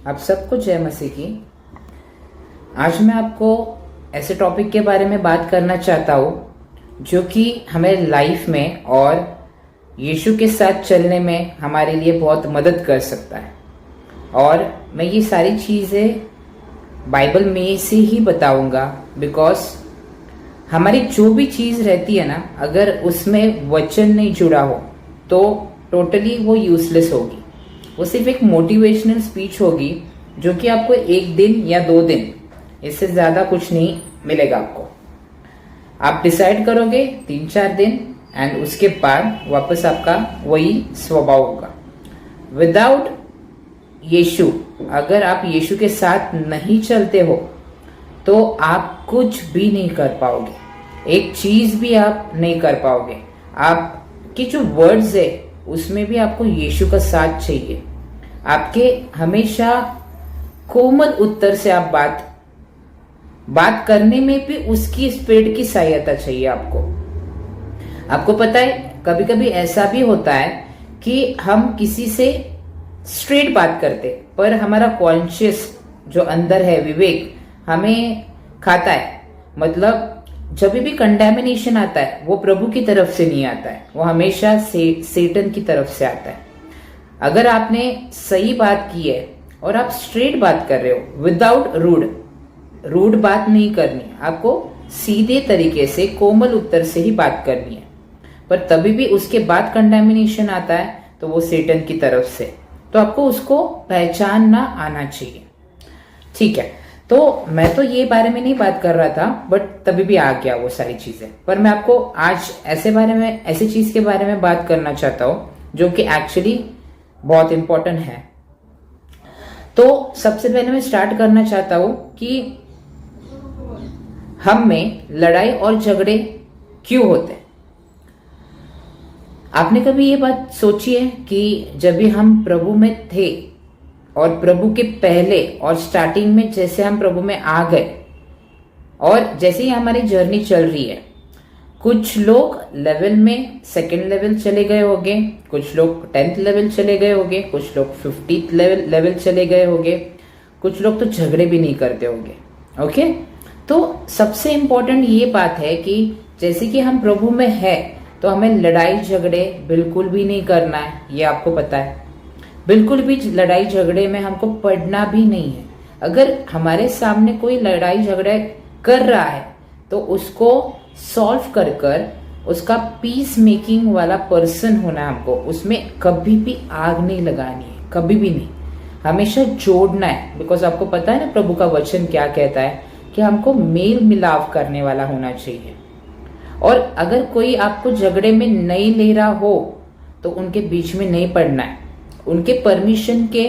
आप सबको जय मसीह की। आज मैं आपको ऐसे टॉपिक के बारे में बात करना चाहता हूँ जो कि हमें लाइफ में और यीशु के साथ चलने में हमारे लिए बहुत मदद कर सकता है। और मैं ये सारी चीज़ें बाइबल में से ही बताऊँगा, बिकॉज हमारी जो भी चीज़ रहती है ना, अगर उसमें वचन नहीं जुड़ा हो तो टोटली वो यूजलेस होगी। वो सिर्फ एक मोटिवेशनल स्पीच होगी जो कि आपको 1 दिन या 2 दिन, इससे ज़्यादा कुछ नहीं मिलेगा आपको। आप डिसाइड करोगे 3-4 दिन एंड उसके बाद वापस आपका वही स्वभाव होगा। विदाउट यीशु, अगर आप यीशु के साथ नहीं चलते हो तो आप कुछ भी नहीं कर पाओगे, एक चीज़ भी आप नहीं कर पाओगे। आपके जो वर्ड्स है उसमें भी आपको यीशु का साथ चाहिए। आपके हमेशा कोमल उत्तर से आप बात करने में भी उसकी स्पीड की सहायता चाहिए आपको पता है, कभी कभी ऐसा भी होता है कि हम किसी से स्ट्रेट बात करते, पर हमारा कॉन्शियस जो अंदर है, विवेक, हमें खाता है। मतलब जब भी कंडेमिनेशन आता है वो प्रभु की तरफ से नहीं आता है, वो हमेशा सेटन की तरफ से आता है। अगर आपने सही बात की है और आप स्ट्रेट बात कर रहे हो, विदाउट रूड बात नहीं करनी, आपको सीधे तरीके से कोमल उत्तर से ही बात करनी है। पर तभी भी उसके बाद कंडेमिनेशन आता है तो वो सेटन की तरफ से, तो आपको उसको पहचानना आना चाहिए। ठीक है, तो मैं तो ये बारे में नहीं बात कर रहा था, बट तभी भी आ गया वो सारी चीजें। पर मैं आपको आज ऐसी चीज के बारे में बात करना चाहता हूँ जो कि एक्चुअली बहुत इंपॉर्टेंट है। तो सबसे पहले मैं स्टार्ट करना चाहता हूँ कि हम में लड़ाई और झगड़े क्यों होते हैं। आपने कभी ये बात सोची है कि जब भी हम प्रभु में थे और प्रभु के पहले और स्टार्टिंग में जैसे हम प्रभु में आ गए और जैसे ही हमारी जर्नी चल रही है, कुछ लोग लेवल में 2nd लेवल चले गए होंगे, कुछ लोग 10th लेवल चले गए होंगे, कुछ लोग 50th लेवल चले गए होंगे, कुछ लोग तो झगड़े भी नहीं करते होंगे। ओके, तो सबसे इम्पोर्टेंट ये बात है कि जैसे कि हम प्रभु में है तो हमें लड़ाई झगड़े बिल्कुल भी नहीं करना है, ये आपको पता है। बिल्कुल भी लड़ाई झगड़े में हमको पड़ना भी नहीं है। अगर हमारे सामने कोई लड़ाई झगड़ा कर रहा है तो उसको सॉल्व कर उसका पीस मेकिंग वाला पर्सन होना है हमको। उसमें कभी भी आग नहीं लगानी है, कभी भी नहीं, हमेशा जोड़ना है। बिकॉज आपको पता है ना प्रभु का वचन क्या कहता है कि हमको मेल मिलाप करने वाला होना चाहिए। और अगर कोई आपको झगड़े में नहीं ले रहा हो तो उनके बीच में नहीं पड़ना है। उनके परमिशन के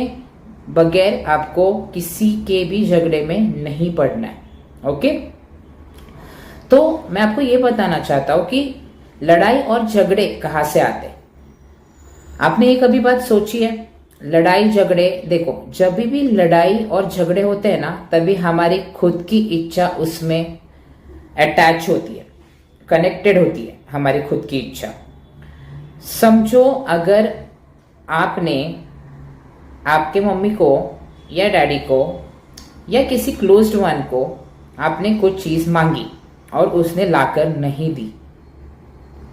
बगैर आपको किसी के भी झगड़े में नहीं पड़ना है। ओके, तो मैं आपको ये बताना चाहता हूं कि लड़ाई और झगड़े कहां से आते हैं। आपने ये कभी बात सोची है? लड़ाई झगड़े, देखो, जब भी लड़ाई और झगड़े होते हैं ना, तभी हमारी खुद की इच्छा उसमें अटैच होती है, कनेक्टेड होती है हमारी खुद की इच्छा। समझो अगर आपने आपके मम्मी को या डैडी को या किसी क्लोज्ड वन को आपने कुछ चीज़ मांगी और उसने लाकर नहीं दी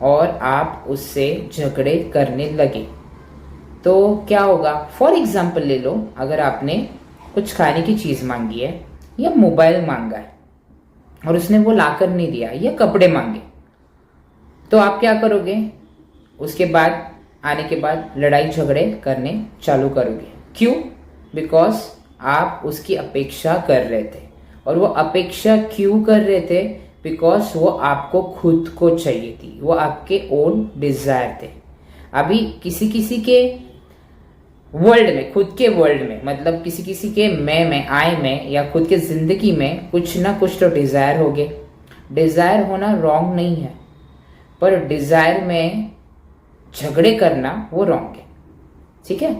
और आप उससे झगड़े करने लगे, तो क्या होगा? फॉर एग्जाम्पल ले लो, अगर आपने कुछ खाने की चीज़ मांगी है या मोबाइल मांगा है और उसने वो लाकर नहीं दिया, या कपड़े मांगे, तो आप क्या करोगे? उसके बाद आने के बाद लड़ाई झगड़े करने चालू करोगे। क्यों? बिकॉज आप उसकी अपेक्षा कर रहे थे। और वो अपेक्षा क्यों कर रहे थे? बिकॉज वो आपको खुद को चाहिए थी, वो आपके ओन डिजायर थे। अभी किसी किसी के वर्ल्ड में, खुद के वर्ल्ड में, मतलब किसी किसी के मैं में, आई में, या खुद के जिंदगी में कुछ ना कुछ तो डिजायर हो गए। डिजायर होना रॉन्ग नहीं है, पर डिजायर में झगड़े करना वो रॉन्ग है। ठीक है,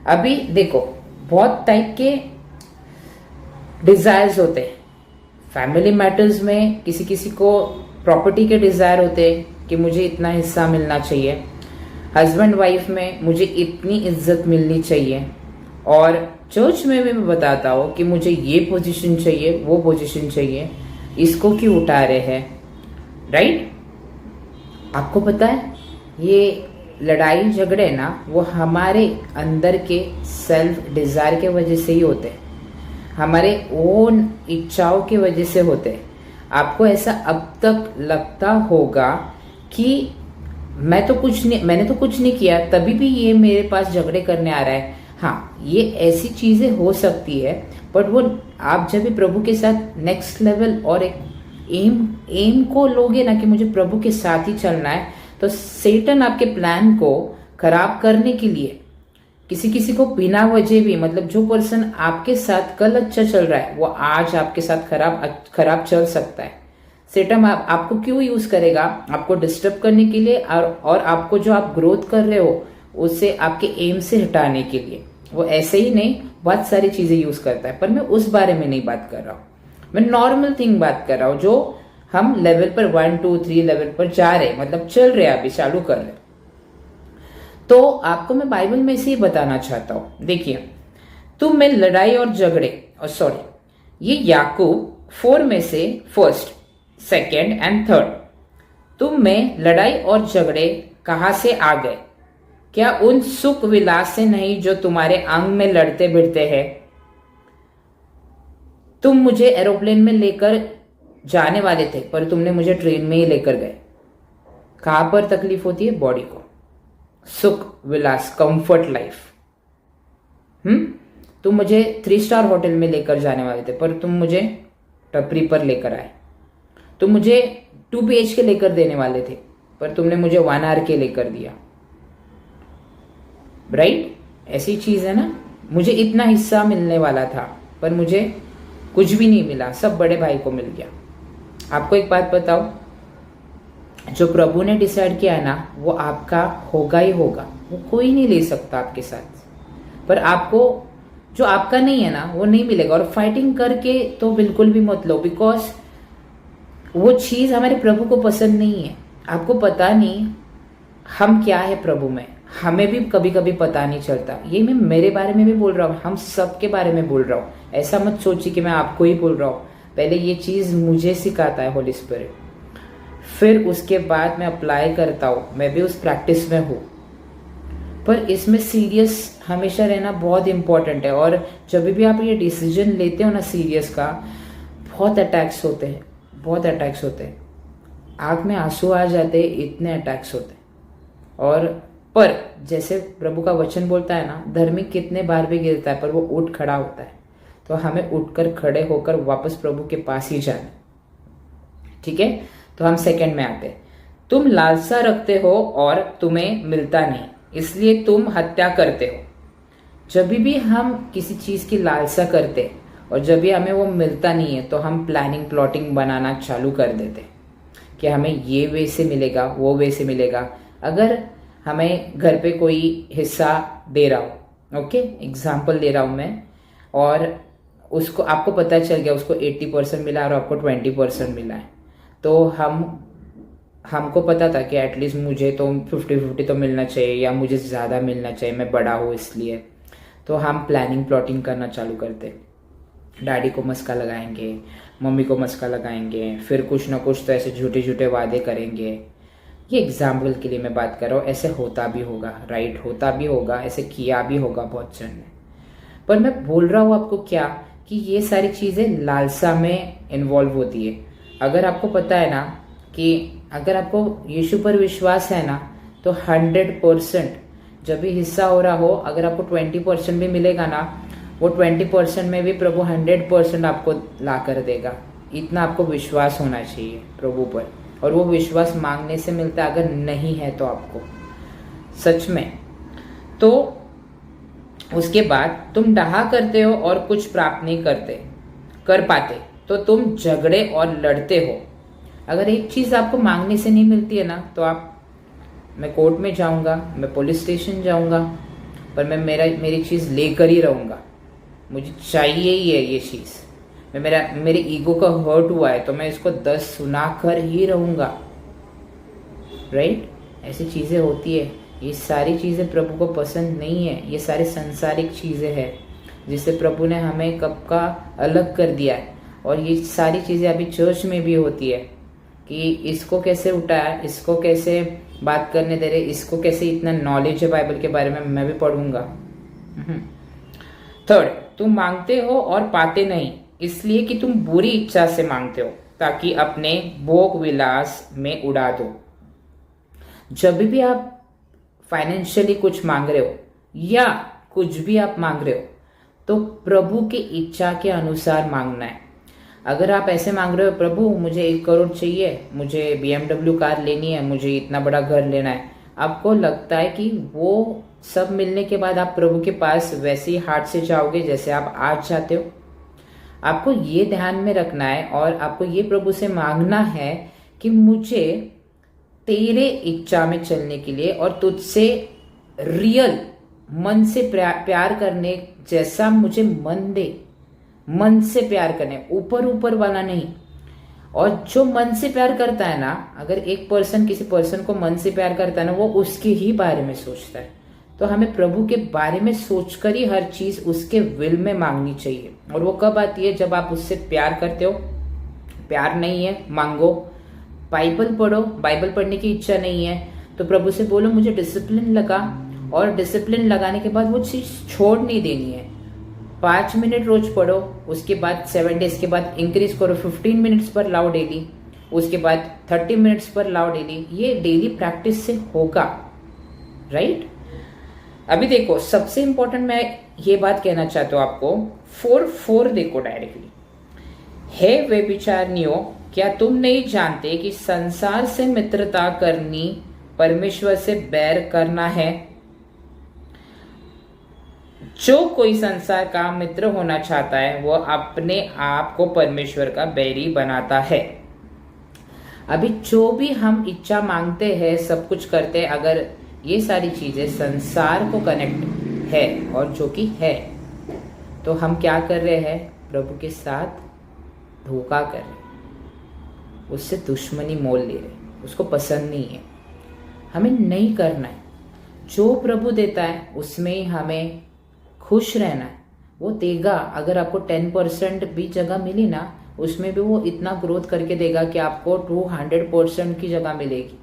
अभी देखो, बहुत टाइप के डिजायर्स होते हैं। फैमिली मैटर्स में किसी किसी को प्रॉपर्टी के डिजायर होते हैं कि मुझे इतना हिस्सा मिलना चाहिए। हस्बैंड वाइफ में मुझे इतनी इज्जत मिलनी चाहिए। और चर्च में भी मैं बताता हूँ कि मुझे ये पोजीशन चाहिए, वो पोजीशन चाहिए, इसको क्यों उठा रहे हैं, राइट। आपको पता है ये लड़ाई झगड़े ना वो हमारे अंदर के सेल्फ डिजायर के वजह से ही होते हैं, हमारे ओन इच्छाओं की वजह से होते हैं। आपको ऐसा अब तक लगता होगा कि मैंने तो कुछ नहीं किया, तभी भी ये मेरे पास झगड़े करने आ रहा है। हाँ, ये ऐसी चीजें हो सकती है, बट वो आप जब भी प्रभु के साथ नेक्स्ट लेवल और एक एम को लोगे ना कि मुझे प्रभु के साथ ही चलना है, तो सेटन आपके प्लान को खराब करने के लिए किसी को बिना वजह भी, मतलब जो पर्सन आपके साथ कल अच्छा चल रहा है वो आज आपके साथ खराब चल सकता है। सेटन आपको क्यों यूज करेगा? आपको डिस्टर्ब करने के लिए और आपको जो आप ग्रोथ कर रहे हो उससे आपके एम से हटाने के लिए। वो ऐसे ही नहीं, बहुत सारी चीजें यूज करता है, पर मैं उस बारे में नहीं बात कर रहा हूँ। मैं नॉर्मल थिंग बात कर रहा हूँ जो हम लेवल पर 1 2 3 लेवल पर जा रहे, मतलब चल रहे, अभी चालू कर रहे। तो आपको मैं बाइबल में से ही बताना चाहता हूं। देखिए, तुम में लड़ाई और झगड़े, और सॉरी, ये याकूब 4 में से 1, 2 एंड 3, तुम में लड़ाई और झगड़े कहां से आ गए? क्या उन सुख विलास से नहीं जो तुम्हारे अंग में लड़ते भिड़ते हैं? तुम मुझे एरोप्लेन में लेकर जाने वाले थे, पर तुमने मुझे ट्रेन में ही लेकर गए। कहां पर तकलीफ होती है? बॉडी को। सुख विलास, कंफर्ट लाइफ। तुम मुझे 3 स्टार होटल में लेकर जाने वाले थे, पर तुम मुझे टपरी पर लेकर आए। तुम मुझे 2 BHK लेकर देने वाले थे, पर तुमने मुझे 1 RK लेकर दिया, राइट। ऐसी चीज है ना। मुझे इतना हिस्सा मिलने वाला था, पर मुझे कुछ भी नहीं मिला, सब बड़े भाई को मिल गया। आपको एक बात बताओ, जो प्रभु ने डिसाइड किया है ना वो आपका होगा ही होगा, वो कोई नहीं ले सकता आपके साथ। पर आपको जो आपका नहीं है ना वो नहीं मिलेगा। और फाइटिंग करके तो बिल्कुल भी मत लो, बिकॉज वो चीज हमारे प्रभु को पसंद नहीं है। आपको पता नहीं हम क्या है प्रभु में, हमें भी कभी कभी पता नहीं चलता। ये मैं मेरे बारे में भी बोल रहा हूँ, हम सबके बारे में बोल रहा हूँ। ऐसा मत सोचिए कि मैं आपको ही बोल रहा हूँ। पहले ये चीज मुझे सिखाता है होली स्पिरिट, फिर उसके बाद मैं अप्लाई करता हूँ, मैं भी उस प्रैक्टिस में हूँ। पर इसमें सीरियस हमेशा रहना बहुत इंपॉर्टेंट है। और जब भी आप ये डिसीजन लेते हो ना सीरियस का, बहुत अटैक्स होते हैं, बहुत अटैक्स होते हैं, आंख में आंसू आ जाते हैं, इतने अटैक्स होते हैं। और पर जैसे प्रभु का वचन बोलता है ना, धार्मिक कितने बार भी गिरता है पर वो उठ खड़ा होता है। तो हमें उठकर खड़े होकर वापस प्रभु के पास ही जाना, ठीक है। तो हम सेकंड में आते हैं। तुम लालसा रखते हो और तुम्हें मिलता नहीं, इसलिए तुम हत्या करते हो। जब भी हम किसी चीज की लालसा करते और जब भी हमें वो मिलता नहीं है, तो हम प्लानिंग प्लॉटिंग बनाना चालू कर देते कि हमें ये वे से मिलेगा, वो वे से मिलेगा। अगर हमें घर पे कोई हिस्सा दे रहा हो, ओके, एग्जाम्पल दे रहा हूं मैं, और उसको आपको पता चल गया उसको 80% मिला और आपको 20% मिला है, तो हमको पता था कि एटलीस्ट मुझे तो 50-50 तो मिलना चाहिए, या मुझे ज़्यादा मिलना चाहिए, मैं बड़ा हूँ इसलिए। तो हम प्लानिंग प्लॉटिंग करना चालू करते। डैडी को मस्का लगाएंगे, मम्मी को मस्का लगाएंगे, फिर कुछ ना कुछ तो ऐसे झूठे झूठे वादे करेंगे। ये एग्जाम्पल के लिए मैं बात कर रहा हूँ, ऐसे होता भी होगा, राइट, होता भी होगा, ऐसे किया भी होगा बहुत जन ने। पर मैं बोल रहा हूँ आपको क्या, कि ये सारी चीज़ें लालसा में इन्वॉल्व होती है। अगर आपको पता है ना कि अगर आपको यीशु पर विश्वास है ना, तो 100% जब भी हिस्सा हो रहा हो, अगर आपको 20% भी मिलेगा ना, वो 20% में भी प्रभु 100% आपको ला कर देगा। इतना आपको विश्वास होना चाहिए प्रभु पर, और वो विश्वास मांगने से मिलता है, अगर नहीं है तो आपको सच में। तो उसके बाद तुम डहा करते हो और कुछ प्राप्त नहीं कर पाते, तो तुम झगड़े और लड़ते हो। अगर एक चीज आपको मांगने से नहीं मिलती है ना, तो मैं कोर्ट में जाऊंगा, मैं पुलिस स्टेशन जाऊंगा, पर मैं मेरी चीज लेकर ही रहूंगा। मुझे चाहिए ही है ये चीज। मेरे ईगो का हर्ट हुआ है तो मैं इसको 10 सुना कर ही रहूंगा, राइट। ऐसी चीजें होती है। ये सारी चीजें प्रभु को पसंद नहीं है, ये सारी संसारिक चीजें हैं। जिससे प्रभु ने हमें कब का अलग कर दिया है। और ये सारी चीज़ें अभी चर्च में भी होती है कि इसको कैसे उठाया, इसको कैसे बात करने दे रहे, इसको कैसे इतना नॉलेज है बाइबल के बारे में, मैं भी पढ़ूंगा। थर्ड, तुम मांगते हो और पाते नहीं इसलिए कि तुम बुरी इच्छा से मांगते हो ताकि अपने भोग विलास में उड़ा दो। जब भी आप फाइनेंशियली कुछ मांग रहे हो या कुछ भी आप मांग रहे हो तो प्रभु की इच्छा के अनुसार मांगना है। अगर आप ऐसे मांग रहे हो, प्रभु मुझे 1 करोड़ चाहिए, मुझे BMW कार लेनी है, मुझे इतना बड़ा घर लेना है, आपको लगता है कि वो सब मिलने के बाद आप प्रभु के पास वैसे ही हार्ट से जाओगे जैसे आप आज चाहते हो। आपको ये ध्यान में रखना है और आपको ये प्रभु से मांगना है कि मुझे तेरे इच्छा में चलने के लिए और तुझसे रियल मन से प्यार करने जैसा मुझे मन दे। मन से प्यार करने, ऊपर ऊपर वाला नहीं। और जो मन से प्यार करता है ना, अगर एक पर्सन किसी पर्सन को मन से प्यार करता है ना, वो उसके ही बारे में सोचता है। तो हमें प्रभु के बारे में सोचकर ही हर चीज उसके विल में मांगनी चाहिए। और वो कब आती है? जब आप उससे प्यार करते हो। प्यार नहीं है, मांगो। बाइबल पढ़ो, बाइबल पढ़ने की इच्छा नहीं है तो प्रभु से बोलो मुझे डिसिप्लिन लगा, और डिसिप्लिन लगाने के बाद वो चीज छोड़ नहीं देनी है। 5 मिनट रोज पढ़ो, उसके बाद 7 डेज के बाद इंक्रीज करो 15 मिनट्स पर लाओ डेली, उसके बाद 30 मिनट्स पर लाओ डेली। ये डेली प्रैक्टिस से होगा, राइट? अभी देखो, सबसे इंपॉर्टेंट मैं ये बात कहना चाहता हूं आपको। 4:4 देखो डायरेक्टली। हे व्यभिचारिणियों, क्या तुम नहीं जानते कि संसार से मित्रता करनी परमेश्वर से बैर करना है? जो कोई संसार का मित्र होना चाहता है वह अपने आप को परमेश्वर का बैरी बनाता है। अभी जो भी हम इच्छा मांगते हैं, सब कुछ करते हैं, अगर ये सारी चीजें संसार को कनेक्ट है और जो कि है, तो हम क्या कर रहे हैं? प्रभु के साथ धोखा कर रहे हैं, उससे दुश्मनी मोल ले रहे हैं, उसको पसंद नहीं है। हमें नहीं करना है। जो प्रभु देता है उसमें ही हमें खुश रहना है। वो देगा। अगर आपको 10% भी जगह मिली ना, उसमें भी वो इतना ग्रोथ करके देगा कि आपको 200% की जगह मिलेगी।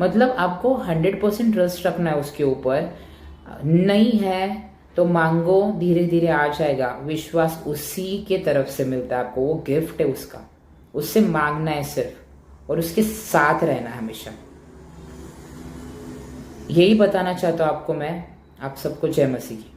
मतलब आपको 100% ट्रस्ट रखना है उसके ऊपर। नहीं है तो मांगो, धीरे धीरे आ जाएगा। विश्वास उसी के तरफ से मिलता है आपको, वो गिफ्ट है उसका। उससे मांगना है सिर्फ, और उसके साथ रहना है हमेशा। यही बताना चाहता हूं आपको मैं। आप सबको जय मसीह की।